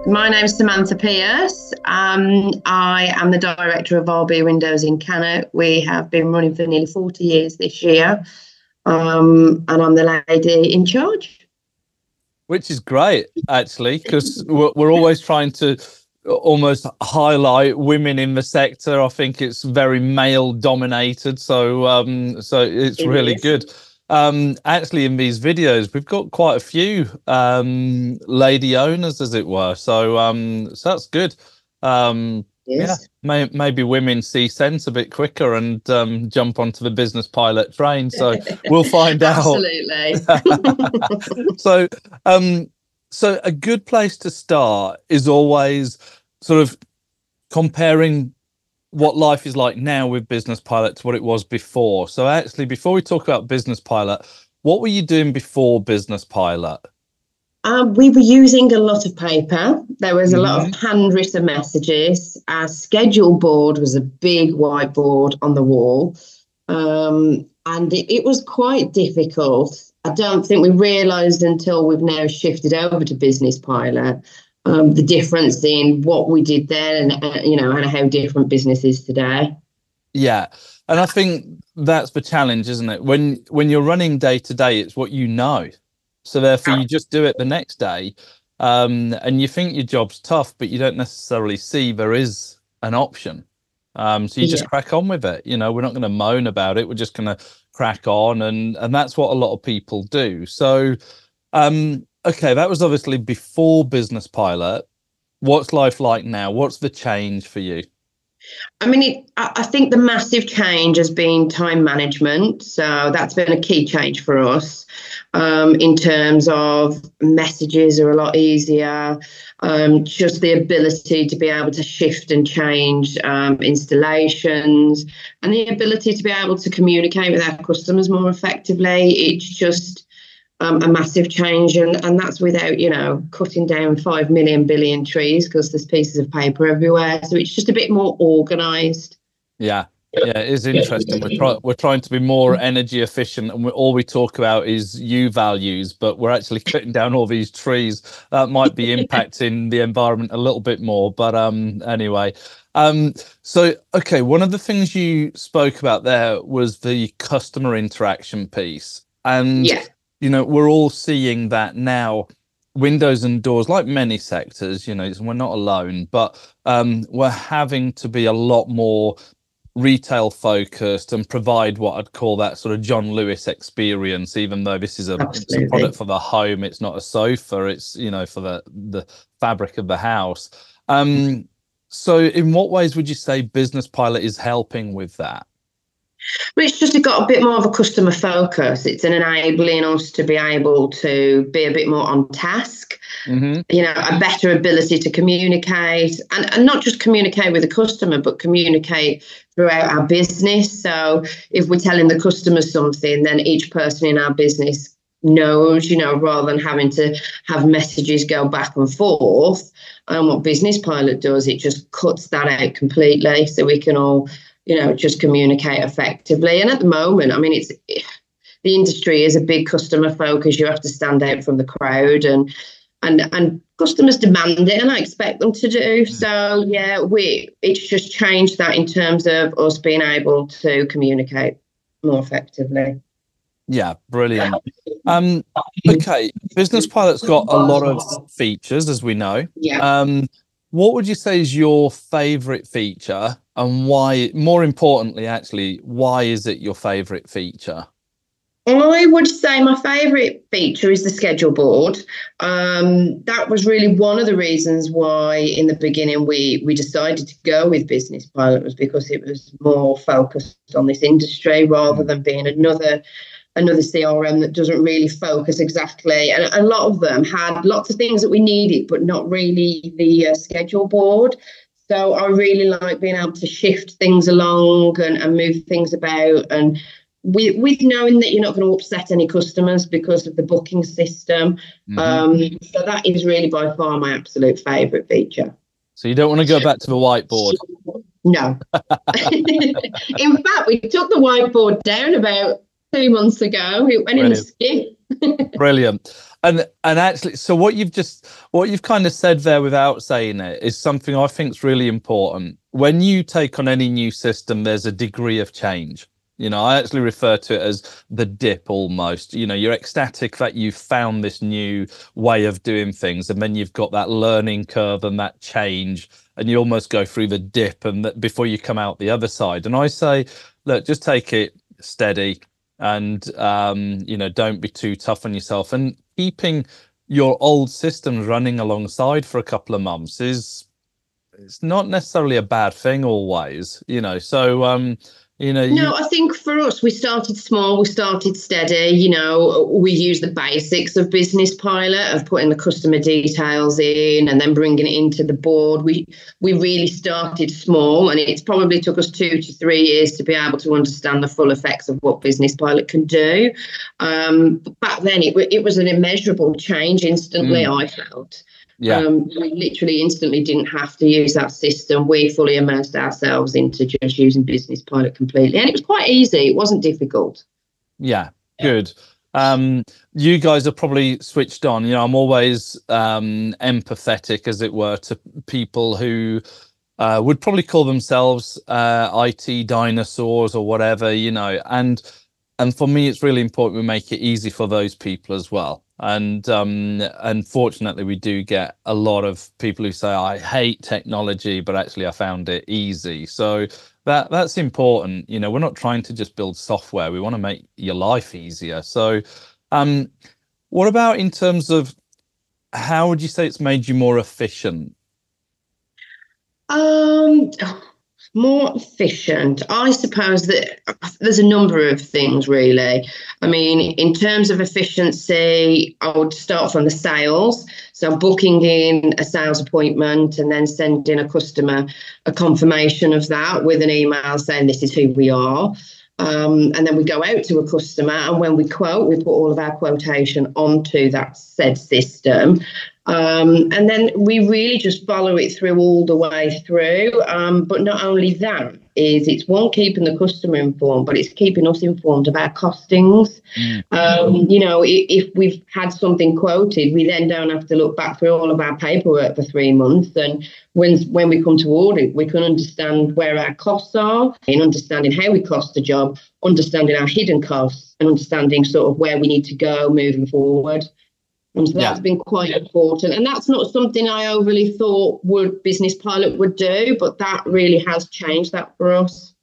My name's Samantha Pearce. I am the director of RB Windows in Cannock. We have been running for nearly 40 years this year, and I'm the lady in charge. Which is great, actually, because we're always trying to almost highlight women in the sector. I think it's very male dominated, so it's really good. Actually, in these videos, we've got quite a few lady owners, as it were. So that's good. Yes. Yeah, maybe women see sense a bit quicker and jump onto the business pilot train. So we'll find out. Absolutely. So, so a good place to start is always sort of comparing what life is like now with Business Pilot to what it was before. So actually, before we talk about Business Pilot, what were you doing before Business Pilot? We were using a lot of paper. There was a lot of handwritten messages. Our schedule board was a big whiteboard on the wall. And it was quite difficult. I don't think we realised until we've now shifted over to Business Pilot, the difference in what we did then and how different business is today. Yeah. And I think that's the challenge, isn't it? When you're running day to day, it's what you know. So therefore, you just do it the next day, and you think your job's tough, but you don't necessarily see there is an option. So you just crack on with it. We're not going to moan about it. We're just going to crack on, and that's what a lot of people do. So, okay, that was obviously before Business Pilot. What's life like now? What's the change for you? I mean, I think the massive change has been time management. So that's been a key change for us in terms of messages are a lot easier. Just the ability to be able to shift and change installations and the ability to be able to communicate with our customers more effectively. It's just a massive change, and that's without cutting down 5 million billion trees, because there's pieces of paper everywhere, so it's just a bit more organized. Yeah, it is interesting. We're trying to be more energy efficient, and all we talk about is U values, but we're actually cutting down all these trees. That might be impacting the environment a little bit more, but anyway. So okay, one of the things you spoke about there was the customer interaction piece, and we're all seeing that now. Windows and doors, like many sectors, we're not alone, but we're having to be a lot more retail focused and provide what I'd call that sort of John Lewis experience, even though this is it's a product for the home. It's not a sofa, it's for the fabric of the house. So in what ways would you say Business Pilot is helping with that? But it's just got a bit more of a customer focus. It's enabling us to be able to be a bit more on task, a better ability to communicate, and not just communicate with the customer, but communicate throughout our business. So if we're telling the customer something, then each person in our business knows, rather than having to have messages go back and forth. And what Business Pilot does, it just cuts that out completely, so we can all just communicate effectively. And at the moment, I mean, the industry is a big customer focus. You have to stand out from the crowd, and customers demand it, and I expect them to do. So it's just changed that in terms of us being able to communicate more effectively. Yeah, brilliant. Okay, Business Pilot's got a lot of features, as we know. What would you say is your favorite feature, and why? More importantly, actually, why is it your favorite feature? I would say my favourite feature is the schedule board. That was really one of the reasons why in the beginning we decided to go with Business Pilot, was because it was more focused on this industry rather than being another CRM that doesn't really focus exactly. And a lot of them had lots of things that we needed, but not really the schedule board. So I really like being able to shift things along and move things about, and with knowing that you're not going to upset any customers because of the booking system. So that is really by far my absolute favourite feature. So you don't want to go back to the whiteboard? No. In fact, we took the whiteboard down about 2 months ago. It went in the skip. Brilliant. And actually, so what you've kind of said there without saying it is something I think is really important. When you take on any new system, there's a degree of change. I actually refer to it as the dip almost. You're ecstatic that you've found this new way of doing things, and then you've got that learning curve and that change, and you almost go through the dip and before you come out the other side. And I say, look, just take it steady and, don't be too tough on yourself. And keeping your old systems running alongside for a couple of months it's not necessarily a bad thing always, so No, I think for us, we started small, we started steady. We use the basics of Business Pilot, of putting the customer details in and then bringing it into the board. We really started small, and it's probably took us 2 to 3 years to be able to understand the full effects of what Business Pilot can do. Back then, it was an immeasurable change instantly, I felt. Yeah. We literally instantly didn't have to use that system. We fully immersed ourselves into just using Business Pilot completely. And it was quite easy. It wasn't difficult. Yeah, good. You guys are probably switched on. I'm always empathetic, as it were, to people who would probably call themselves IT dinosaurs or whatever, and for me, it's really important we make it easy for those people as well. And unfortunately, we do get a lot of people who say, I hate technology, but actually I found it easy. So that's important. We're not trying to just build software. We want to make your life easier. So what about in terms of how would you say it's made you more efficient? More efficient. I suppose that there's a number of things, really. I mean, in terms of efficiency, I would start from the sales. So booking in a sales appointment and then sending a customer a confirmation of that with an email saying this is who we are. And then we go out to a customer, and when we quote, we put all of our quotation onto that said system. And then we really just follow it through all the way through. But not only that, it's one, keeping the customer informed, but it's keeping us informed of our costings. If we've had something quoted, we then don't have to look back through all of our paperwork for 3 months. And when we come to audit, we can understand where our costs are, and understanding how we cost the job, understanding our hidden costs, and understanding sort of where we need to go moving forward. And so that's been quite important. And that's not something I overly thought Business Pilot would do, but that really has changed that for us.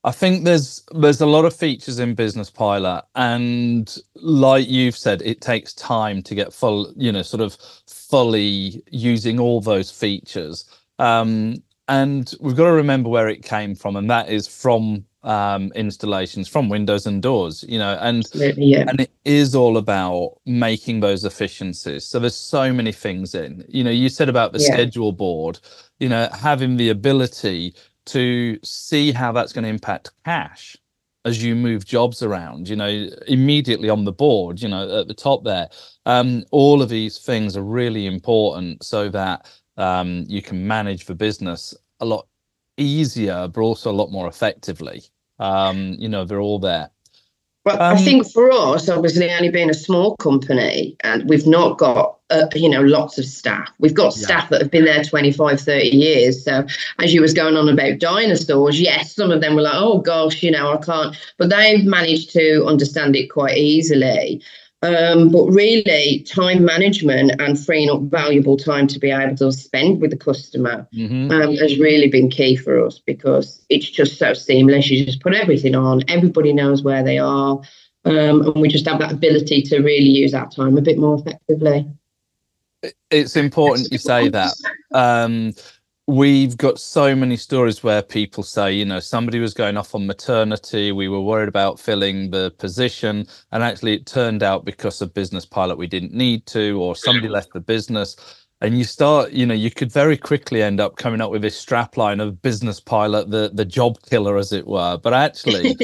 I think there's a lot of features in Business Pilot, and like you've said, it takes time to get fully using all those features. And we've got to remember where it came from, and that is from installations, from windows and doors, and it is all about making those efficiencies. So there's so many things in, you said about the schedule board, having the ability to see how that's going to impact cash as you move jobs around, immediately on the board, at the top there. All of these things are really important so that you can manage the business a lot easier, but also a lot more effectively. They're all there. Well, I think for us, obviously, only being a small company, and we've not got, lots of staff. We've got staff that have been there 25, 30 years. So as you was going on about dinosaurs, yes, some of them were like, oh, gosh, I can't. But they've managed to understand it quite easily. But really, time management and freeing up valuable time to be able to spend with the customer has really been key for us, because it's just so seamless. You just put everything on, everybody knows where they are, and we just have that ability to really use our time a bit more effectively. It's important you say that. We've got so many stories where people say, somebody was going off on maternity, we were worried about filling the position, and actually it turned out because of Business Pilot we didn't need to, or somebody left the business. And you start, you could very quickly end up coming up with this strapline of Business Pilot, the job killer, as it were. But actually,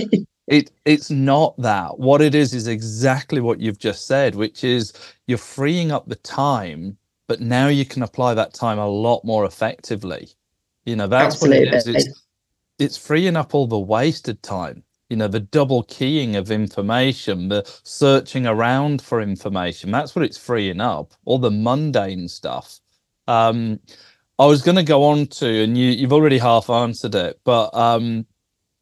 it's not that. What it is exactly what you've just said, which is you're freeing up the time, but now you can apply that time a lot more effectively. That's Absolutely. What it is. It's freeing up all the wasted time. the double keying of information, the searching around for information. That's what it's freeing up, all the mundane stuff. I was going to go on to, and you've already half answered it, but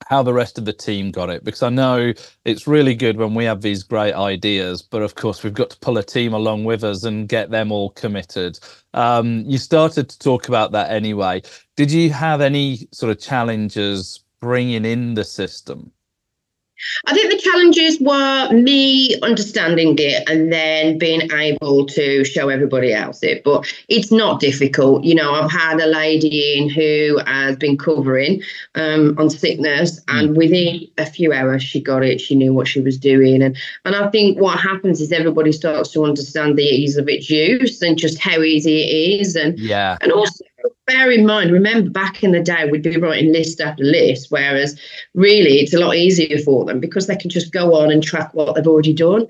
how the rest of the team got it, because I know it's really good when we have these great ideas, but of course we've got to pull a team along with us and get them all committed. You started to talk about that anyway. Did you have any sort of challenges bringing in the system? I think the challenges were me understanding it and then being able to show everybody else it. But it's not difficult. I've had a lady in who has been covering on sickness, and within a few hours she got it. She knew what she was doing. And I think what happens is everybody starts to understand the ease of its use and just how easy it is. And also, bear in mind, remember back in the day, we'd be writing list after list, whereas really it's a lot easier for them because they can just go on and track what they've already done.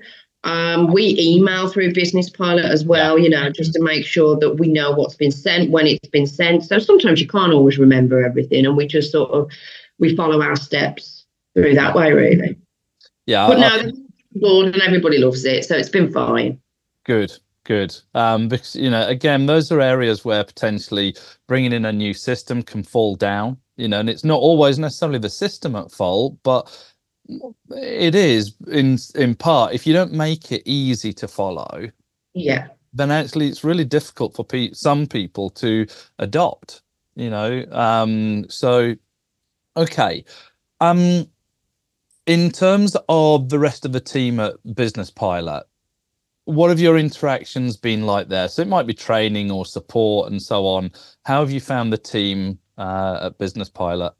We email through Business Pilot as well, just to make sure that we know what's been sent, when it's been sent. So sometimes you can't always remember everything, and we just we follow our steps through that way, really. Yeah. But no, they're bored and everybody loves it, so it's been fine. Good. Because, again, those are areas where potentially bringing in a new system can fall down, and it's not always necessarily the system at fault, but it is in part. If you don't make it easy to follow, then actually it's really difficult for some people to adopt, so, okay. In terms of the rest of the team at Business Pilot, what have your interactions been like there? So it might be training or support and so on. How have you found the team at Business Pilot?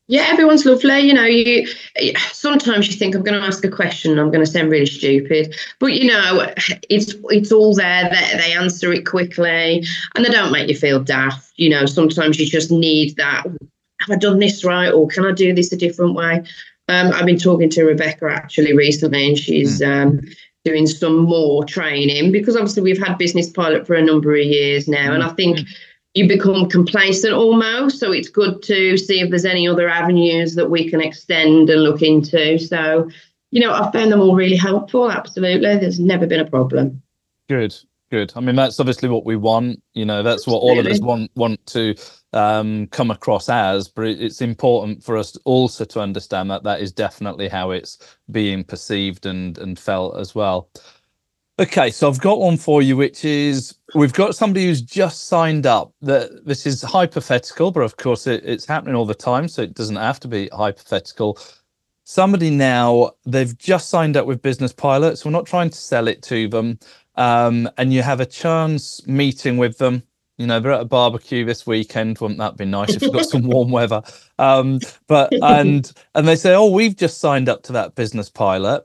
Yeah, everyone's lovely. Sometimes you think I'm going to ask a question and I'm going to sound really stupid, but it's all there. They answer it quickly and they don't make you feel daft. Sometimes you just need that. Have I done this right, or can I do this a different way? I've been talking to Rebecca actually recently, and she's doing some more training, because obviously we've had Business Pilot for a number of years now, and I think you become complacent almost, so it's good to see if there's any other avenues that we can extend and look into. So I found them all really helpful. Absolutely, there's never been a problem. Good. I mean, that's obviously what we want. That's what all of us want to come across as, but it's important for us also to understand that is definitely how it's being perceived and felt as well. Okay, so I've got one for you, which is, we've got somebody who's just signed up. This is hypothetical, but of course it's happening all the time, so it doesn't have to be hypothetical. Somebody now, they've just signed up with Business Pilot, so we're not trying to sell it to them. And you have a chance meeting with them. They're at a barbecue this weekend. Wouldn't that be nice if we've got some warm weather? But and they say, oh, we've just signed up to that Business Pilot.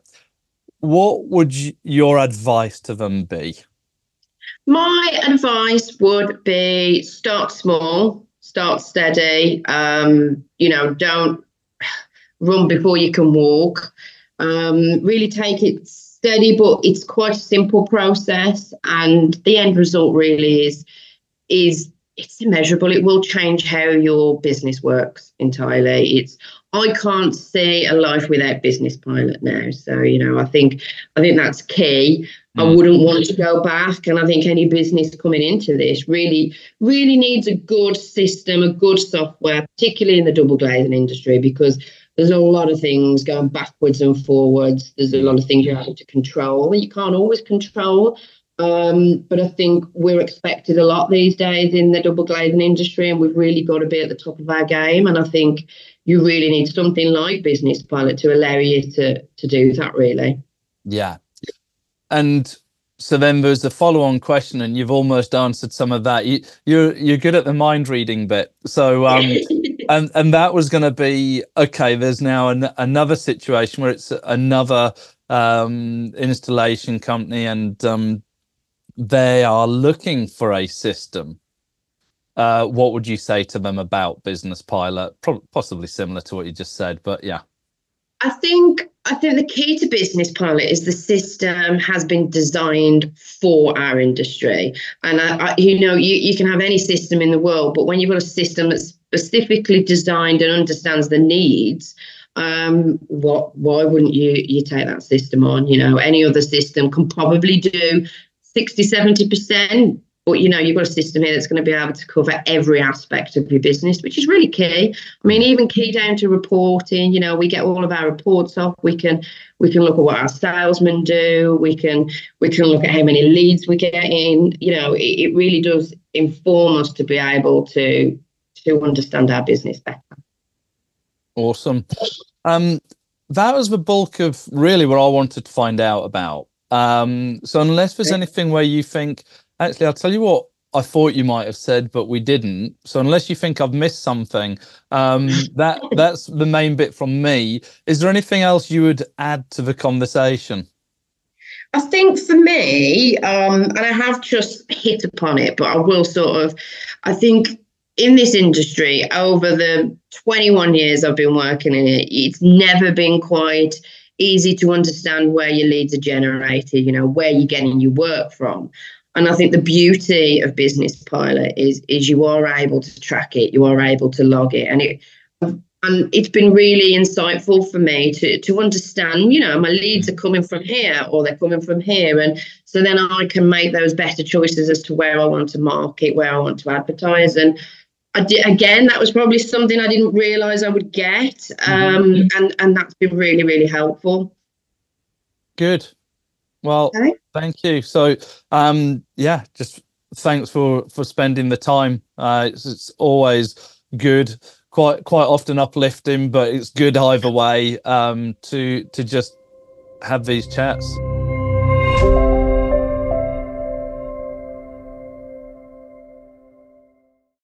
What would your advice to them be? My advice would be start small, start steady. Don't run before you can walk. Really take it steady, but it's quite a simple process, and the end result really is it's immeasurable. It will change how your business works entirely. I can't see a life without Business Pilot now. So I think that's key. I wouldn't want to go back, and I think any business coming into this really needs a good system, a good software, particularly in the double glazing industry, because there's a lot of things going backwards and forwards. There's a lot of things you're having to control that you can't always control. But I think we're expected a lot these days in the double glazing industry, and we've really got to be at the top of our game. And I think you really need something like Business Pilot to allow you to do that, really. Yeah. And so then there's a follow-on question, and you've almost answered some of that. You're good at the mind reading bit. So and that was going to be, okay, there's now another situation where it's another installation company, and they are looking for a system. What would you say to them about Business Pilot? Possibly similar to what you just said, but yeah. I think the key to Business Pilot is the system has been designed for our industry. And you can have any system in the world, but when you've got a system that's specifically designed and understands the needs why wouldn't you take that system on? Any other system can probably do 60-70%, but you've got a system here that's going to be able to cover every aspect of your business, which is really key. I mean, even key down to reporting. We get all of our reports off. We can look at what our salesmen do. We can look at how many leads we get in. It really does inform us to be able to understand our business better. Awesome. That was the bulk of really what I wanted to find out about. So unless there's anything where you think, actually, I'll tell you what I thought you might have said, but we didn't. So unless you think I've missed something, that's the main bit from me. Is there anything else you would add to the conversation? I think for me, and I have just hit upon it, but I will I think in this industry, over the 21 years I've been working in it, it's never been quite easy to understand where your leads are generated, where you're getting your work from. And I think the beauty of Business Pilot is you are able to track it, you are able to log it, and it's been really insightful for me to understand, my leads are coming from here or they're coming from here, and so then I can make those better choices as to where I want to market, where I want to advertise. And again, that was probably something I didn't realise I would get, and that's been really, really helpful. Good. Well, thank you. So, just thanks for spending the time. It's always good, quite often uplifting, but it's good either way to just have these chats.